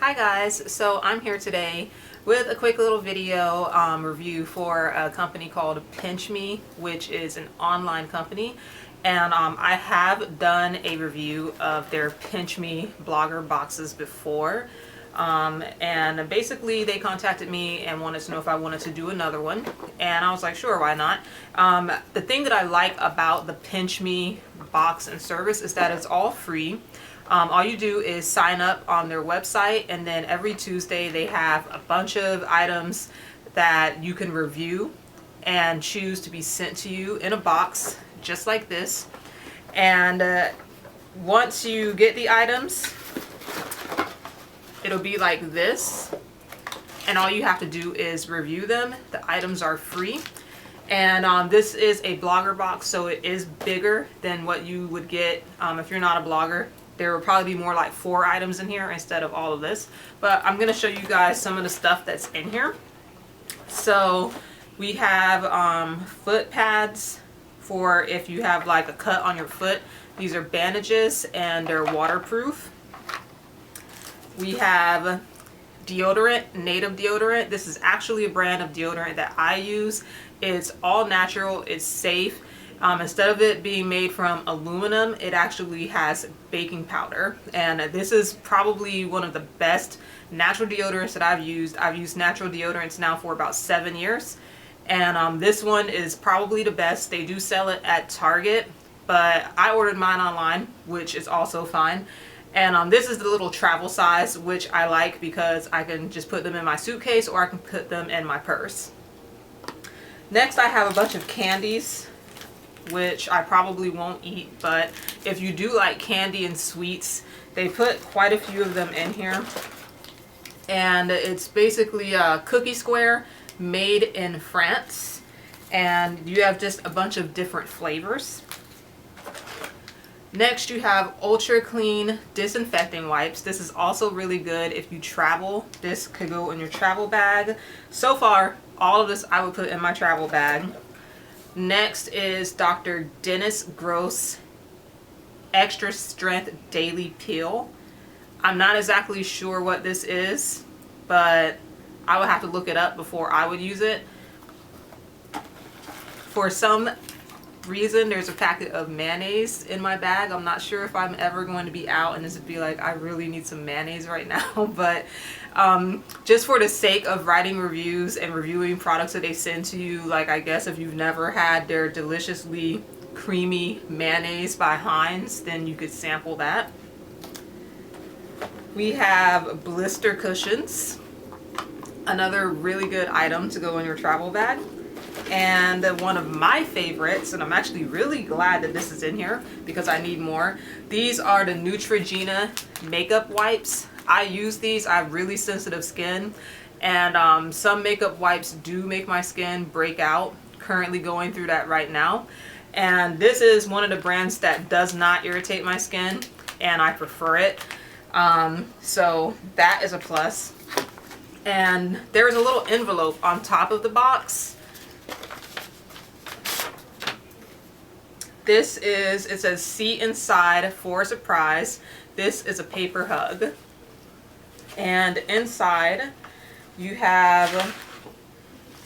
Hi guys, so I'm here today with a quick little video review for a company called PINCHme, which is an online company, and I have done a review of their PINCHme blogger boxes before, and basically they contacted me and wanted to know if I wanted to do another one, and I was like, sure, why not. The thing that I like about the PINCHme box and service is that it's all free. All you do is sign up on their website, and then every Tuesday they have a bunch of items that you can review and choose to be sent to you in a box just like this. And once you get the items, it'll be like this, and all you have to do is review them. The items are free, and this is a blogger box, so it is bigger than what you would get if you're not a blogger. There will probably be more like 4 items in here instead of all of this. But I'm going to show you guys some of the stuff that's in here. So we have foot pads for if you have like a cut on your foot. These are bandages and they're waterproof. We have deodorant, native deodorant. This is actually a brand of deodorant that I use. It's all natural, it's safe. Instead of it being made from aluminum, it actually has baking powder, and this is probably one of the best natural deodorants that I've used. I've used natural deodorants now for about 7 years, and this one is probably the best. They do sell it at Target, but I ordered mine online, which is also fine. And this is the little travel size, which I like because I can just put them in my suitcase or I can put them in my purse. Next, I have a bunch of candies, which I probably won't eat, but if you do like candy and sweets, they put quite a few of them in here. And it's basically a cookie square made in France, and you have just a bunch of different flavors. Next, you have ultra clean disinfecting wipes. This is also really good if you travel. This could go in your travel bag. So far, all of this I would put in my travel bag. Next is Dr. Dennis Gross Extra Strength Daily Peel. I'm not exactly sure what this is, but I would have to look it up before I would use it. For some reason, there's a packet of mayonnaise in my bag. I'm not sure if I'm ever going to be out and this would be like, I really need some mayonnaise right now, but just for the sake of writing reviews and reviewing products that they send to you, like I guess if you've never had their deliciously creamy mayonnaise by Heinz, then you could sample that. We have blister cushions, another really good item to go in your travel bag. And one of my favorites, and I'm actually really glad that this is in here because I need more. These are the Neutrogena makeup wipes. I use these. I have really sensitive skin, and some makeup wipes do make my skin break out. Currently going through that right now. And this is one of the brands that does not irritate my skin, and I prefer it. So that is a plus. And there's a little envelope on top of the box. This is, it says see inside for a surprise. This is a paper hug. And inside you have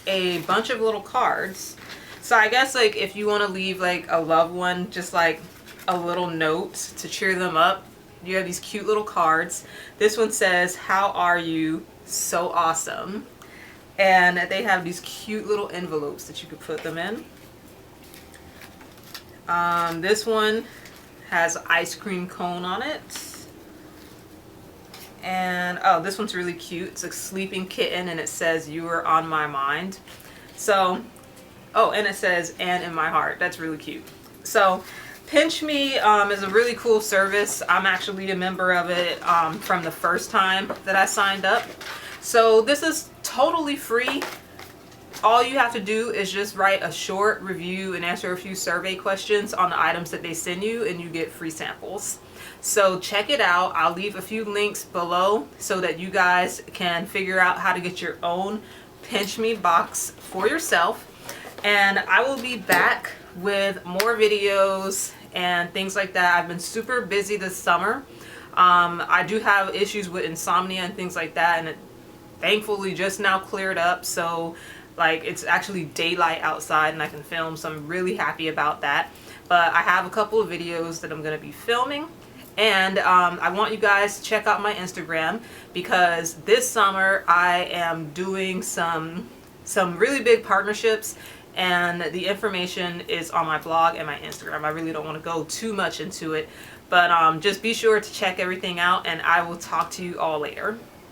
a bunch of little cards. So I guess like if you want to leave like a loved one just like a little note to cheer them up, you have these cute little cards. This one says, how are you? So awesome. And they have these cute little envelopes that you could put them in. This one has an ice cream cone on it. And oh, this one's really cute. It's a sleeping kitten, and it says you are on my mind. So, oh, and it says and in my heart. That's really cute. So PINCHme is a really cool service. I'm actually a member of it from the first time that I signed up. So this is totally free. All you have to do is just write a short review and answer a few survey questions on the items that they send you, and you get free samples. So check it out. I'll leave a few links below so that you guys can figure out how to get your own PINCHme box for yourself. And I will be back with more videos and things like that. I've been super busy this summer. I do have issues with insomnia and things like that, and it thankfully just now cleared up, so like it's actually daylight outside and I can film, so I'm really happy about that. But I have a couple of videos that I'm going to be filming, and I want you guys to check out my Instagram, because this summer I am doing some really big partnerships, and the information is on my blog and my Instagram. I really don't want to go too much into it, but just be sure to check everything out, and I will talk to you all later.